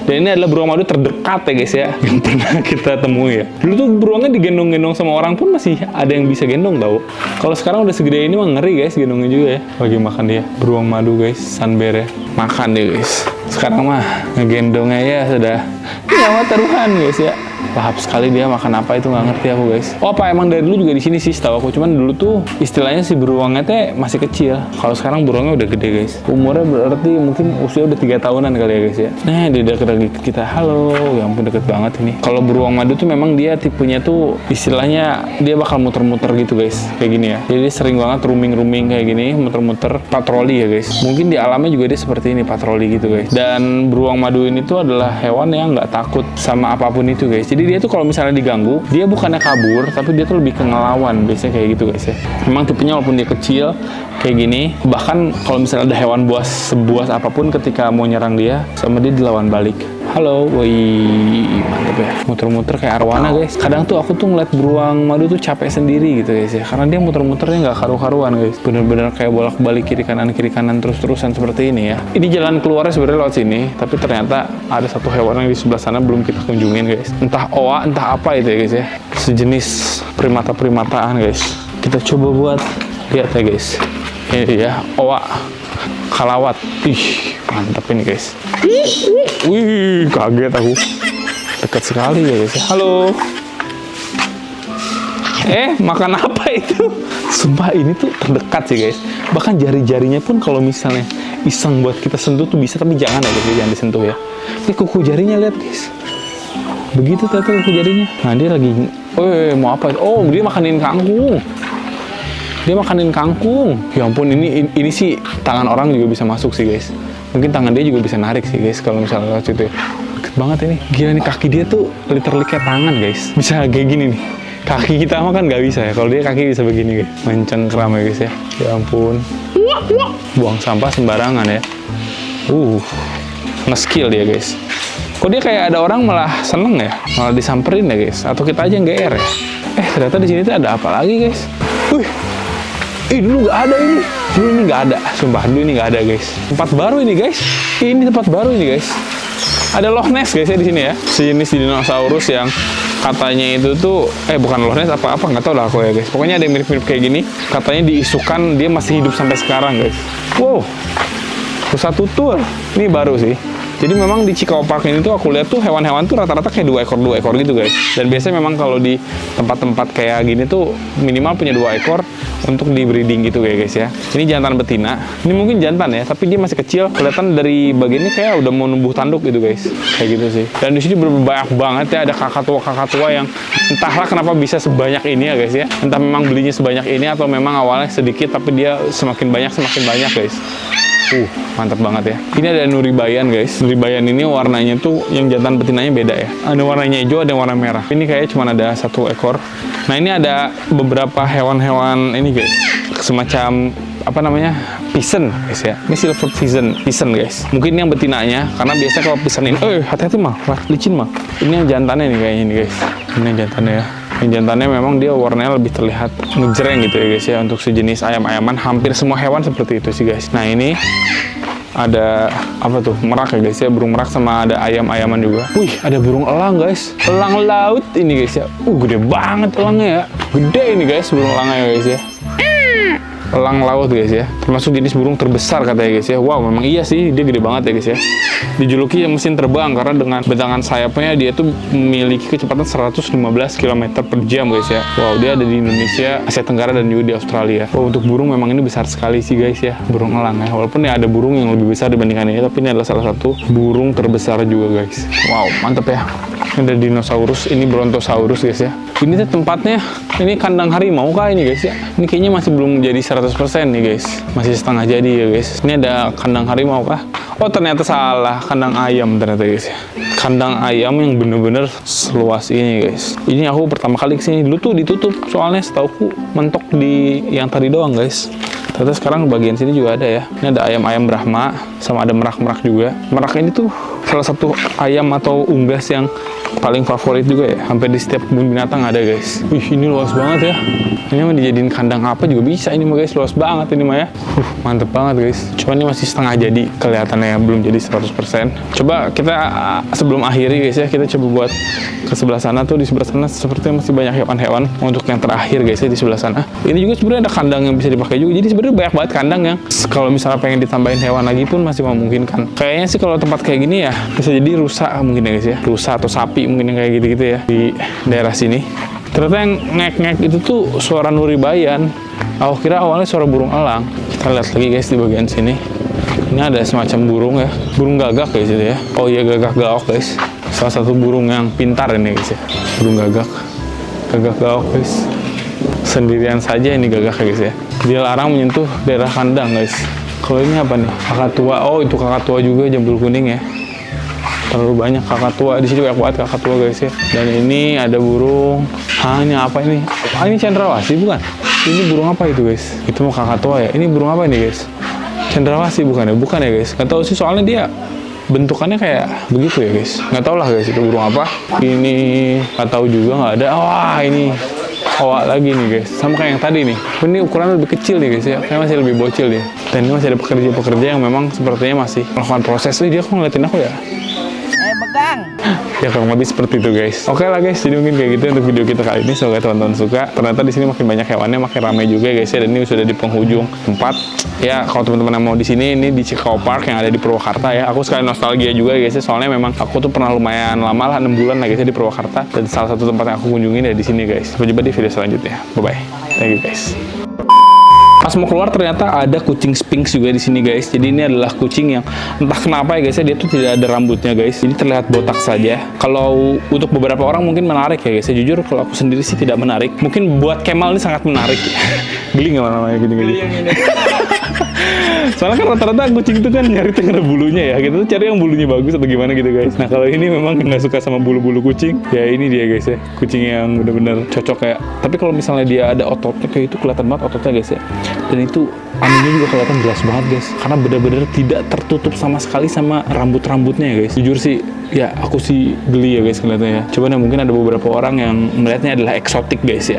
Dan ini adalah beruang madu terdekat ya guys ya, yang pernah kita temui ya. Dulu tuh beruangnya digendong-gendong sama orang pun masih ada yang bisa gendong tau. Kalau sekarang udah segede ini mah ngeri guys gendongnya juga ya. Lagi makan dia. Beruang madu guys, sunbear ya. Makan dia guys. Sekarang mah ngegendongnya ya sudah nyawa taruhan guys ya. Lahap sekali dia makan apa itu nggak ngerti aku guys. Oh apa emang dari dulu juga di sini sih setahu aku, cuman dulu tuh istilahnya si beruangnya teh masih kecil. Kalau sekarang beruangnya udah gede guys. Umurnya berarti mungkin usia udah 3 tahunan kali ya guys ya. Nah dia deket lagi ke kita. Halo, ya ampun deket banget ini. Kalau beruang madu tuh memang dia tipenya tuh istilahnya dia bakal muter-muter gitu guys, kayak gini ya. Jadi dia sering banget rooming kayak gini, muter-muter patroli ya guys. Mungkin di alamnya juga dia seperti ini, patroli gitu guys. Dan beruang madu ini tuh adalah hewan yang nggak takut sama apapun itu guys. Jadi dia tuh kalau misalnya diganggu, dia bukannya kabur, tapi dia tuh lebih ke ngelawan, biasanya kayak gitu guys ya. Memang tipenya walaupun dia kecil, kayak gini, bahkan kalau misalnya ada hewan buas, sebuas apapun ketika mau nyerang dia, sama dia dilawan balik. Halo, woi, mantep ya. Muter-muter kayak arwana guys. Kadang tuh aku tuh ngeliat beruang madu tuh capek sendiri gitu guys ya. Karena dia muter-muternya nggak karu-karuan guys. Bener-bener kayak bolak-balik kiri kanan terus-terusan seperti ini ya. Ini jalan keluarnya sebenarnya lewat sini, tapi ternyata ada satu hewan yang di sebelah sana belum kita kunjungin guys. Entah oa, entah apa itu ya guys ya. Sejenis primata-primataan guys. Kita coba buat lihat ya guys. Ini ya, oa. Kalawat. Ih, mantap ini guys. Wih, kaget aku. Dekat sekali ya guys. Halo. Makan apa itu? Sumpah ini tuh terdekat sih guys. Bahkan jari-jarinya pun kalau misalnya iseng buat kita sentuh tuh bisa, tapi jangan ya guys, jangan disentuh ya. Ini kuku jarinya lihat guys. Begitu ternyata kuku jarinya. Nah dia lagi, mau apa? Oh dia makanin kangkung. Dia makanin kangkung. Ya ampun, ini sih tangan orang juga bisa masuk sih guys. Mungkin tangan dia juga bisa narik sih guys kalau misalnya lewat situ ya. Deket banget ini. Gila nih, kaki dia tuh literally kayak tangan guys. Bisa kayak gini nih. Kaki kita mah kan nggak bisa ya. Kalau dia kaki bisa begini guys. Mencengkram ya guys ya. Ya ampun. Buang sampah sembarangan ya. Nge-skill dia guys. Kok dia kayak ada orang malah seneng ya? Malah disamperin ya guys. Atau kita aja yang GR ya? Ternyata di sini tuh ada apa lagi guys? Dulu nggak ada ini. Dulu ini nggak ada. Sumpah, dulu ini nggak ada guys. Tempat baru ini guys. Ini tempat baru ini guys. Ada Loch Ness guys ya di sini ya. Sejenis dinosaurus yang katanya itu tuh, bukan Loch Ness apa-apa, nggak tahu lah aku ya guys. Pokoknya ada yang mirip-mirip kayak gini. Katanya diisukan dia masih hidup sampai sekarang guys. Wow. Rusa tutul. Ini baru sih. Jadi memang di Cikau Park ini tuh aku lihat tuh hewan-hewan tuh rata-rata kayak 2 ekor gitu guys. Dan biasanya memang kalau di tempat-tempat kayak gini tuh minimal punya 2 ekor untuk di breeding gitu ya guys ya. Ini jantan betina. Ini mungkin jantan ya, tapi dia masih kecil. Kelihatan dari bagiannya kayak udah mau numbuh tanduk gitu guys. Kayak gitu sih. Dan di sini banyak banget ya, ada kakak tua yang entahlah kenapa bisa sebanyak ini ya guys ya. Entah memang belinya sebanyak ini atau memang awalnya sedikit tapi dia semakin banyak guys. Mantap banget ya. Ini ada Nuribayan guys. Nuribayan ini warnanya tuh yang jantan betinanya beda ya. Ada warnanya hijau, ada warna merah. Ini kayaknya cuma ada 1 ekor. Nah ini ada beberapa hewan-hewan ini guys. Semacam apa namanya, pigeon guys ya. Ini silver pigeon guys. Mungkin yang betinanya, karena biasanya kalau pigeon ini, hati-hati mah, licin mah. Ini yang jantannya nih kayaknya ini guys. Ini yang jantannya ya. Yang jantannya memang dia warnanya lebih terlihat ngejreng gitu ya guys ya. Untuk sejenis ayam-ayaman, hampir semua hewan seperti itu sih guys. Nah ini ada apa tuh, merak ya guys ya, burung merak, sama ada ayam-ayaman juga. Wih, ada burung elang guys, elang laut ini guys ya. Gede banget elangnya ya, gede ini guys burung elangnya ya guys ya. Elang laut guys ya, termasuk jenis burung terbesar katanya guys ya. Wow, memang iya sih, dia gede banget ya guys ya. Dijuluki mesin terbang karena dengan bentangan sayapnya dia tuh memiliki kecepatan 115 km per jam guys ya. Wow, dia ada di Indonesia, Asia Tenggara, dan juga di Australia. Wow, untuk burung memang ini besar sekali sih guys ya, burung elang ya. Walaupun ya ada burung yang lebih besar dibandingkan ini, tapi ini adalah salah satu burung terbesar juga guys. Wow, mantep ya. Ini ada dinosaurus, ini brontosaurus guys ya. Ini tuh tempatnya, ini kandang harimau kah ini guys ya. Ini kayaknya masih belum jadi 100% nih guys, masih setengah jadi ya guys. Ini ada kandang harimau kah? Oh ternyata salah, kandang ayam ternyata guys ya. Kandang ayam yang bener-bener seluas ini guys. Ini aku pertama kali kesini, dulu tuh ditutup soalnya setauku mentok di yang tadi doang guys. Ternyata sekarang bagian sini juga ada ya. Ini ada ayam-ayam Brahma, sama ada merak-merak juga. Merak ini tuh salah satu ayam atau unggas yang paling favorit juga ya. Hampir di setiap kebun binatang ada guys. Wih, ini luas banget ya. Ini mau dijadiin kandang apa juga bisa ini mah guys, luas banget ini mah ya. Mantep banget guys. Cuma ini masih setengah jadi kelihatannya ya, belum jadi 100%. Coba kita sebelum akhiri guys ya, kita coba buat ke sebelah sana tuh. Di sebelah sana sepertinya masih banyak hewan-hewan. Untuk yang terakhir guys ya, di sebelah sana. Ini juga sebenarnya ada kandang yang bisa dipakai juga. Jadi sebenarnya banyak banget kandang yang kalau misalnya pengen ditambahin hewan lagi pun masih memungkinkan. Kayaknya sih kalau tempat kayak gini ya bisa jadi rusa mungkin ya guys ya. Rusa atau sapi mungkin yang kayak gitu-gitu ya di daerah sini. Ternyata yang ngek-ngek itu tuh suara Nuribayan. Aku kira awalnya suara burung elang. Kita lihat lagi guys di bagian sini. Ini ada semacam burung ya, burung gagak guys itu ya. Oh iya, gagak gaok guys. Salah satu burung yang pintar ini guys ya. Burung gagak gaok guys. Sendirian saja ini gagak guys ya. Dia larang menyentuh daerah kandang guys. Kalau ini apa nih? Kakatua. Oh itu kakatua juga, jambul kuning ya. Terlalu banyak kakatua di sini, banyak banget kakatua guys ya. Dan ini ada burung. Ini apa ini? Ini cendrawasih bukan? Ini burung apa itu guys? Itu mau kakatua ya. Ini burung apa ini guys? Cendrawasih bukan ya? Bukan ya guys? Nggak tahu sih, soalnya dia bentukannya kayak begitu ya guys. Nggak tahu lah guys itu burung apa. Ini nggak tahu juga, nggak ada. Wah ini awak lagi nih guys. Sama kayak yang tadi nih. Ini ukurannya lebih kecil nih guys ya. Kayak masih lebih bocil nih. Dan ini masih ada pekerja-pekerja yang memang sepertinya masih melakukan proses. Dia kok ngeliatin aku ya? Begang. Ya kurang lebih seperti itu guys. Oke lah guys, jadi mungkin kayak gitu untuk video kita kali ini. Semoga teman-teman suka. Ternyata di sini makin banyak hewannya, makin ramai juga guys ya. Dan ini sudah di penghujung tempat. Ya kalau teman-teman yang mau di sini, ini di Cikau Park yang ada di Purwakarta ya. Aku sekali nostalgia juga guys ya. Soalnya memang aku tuh pernah lumayan lama lah, 6 bulan lah guys ya di Purwakarta. Dan salah satu tempat yang aku kunjungin ya di sini guys. Sampai jumpa di video selanjutnya. Bye bye. Thank you guys. Pas mau keluar ternyata ada kucing Sphinx juga di sini guys. Jadi ini adalah kucing yang entah kenapa ya guys ya, dia tuh tidak ada rambutnya guys. Jadi terlihat botak saja. Kalau untuk beberapa orang mungkin menarik ya guys ya. Jujur kalau aku sendiri sih tidak menarik. Mungkin buat Kemal ini sangat menarik. Geli nggak namanya gini-gini? Soalnya kan rata-rata kucing itu kan nyari tuh bulunya ya. Kita tuh cari yang bulunya bagus atau gimana gitu guys. Nah kalau ini memang nggak suka sama bulu-bulu kucing. Ya ini dia guys ya. Kucing yang bener-bener cocok kayak. Tapi kalau misalnya dia ada ototnya kayak itu, kelihatan banget ototnya guys ya. Dan itu aninya juga kelihatan jelas banget guys, karena benar-benar tidak tertutup sama sekali sama rambut-rambutnya ya guys. Jujur sih ya aku sih geli ya guys kelihatannya. Coba mungkin ada beberapa orang yang melihatnya adalah eksotik guys ya.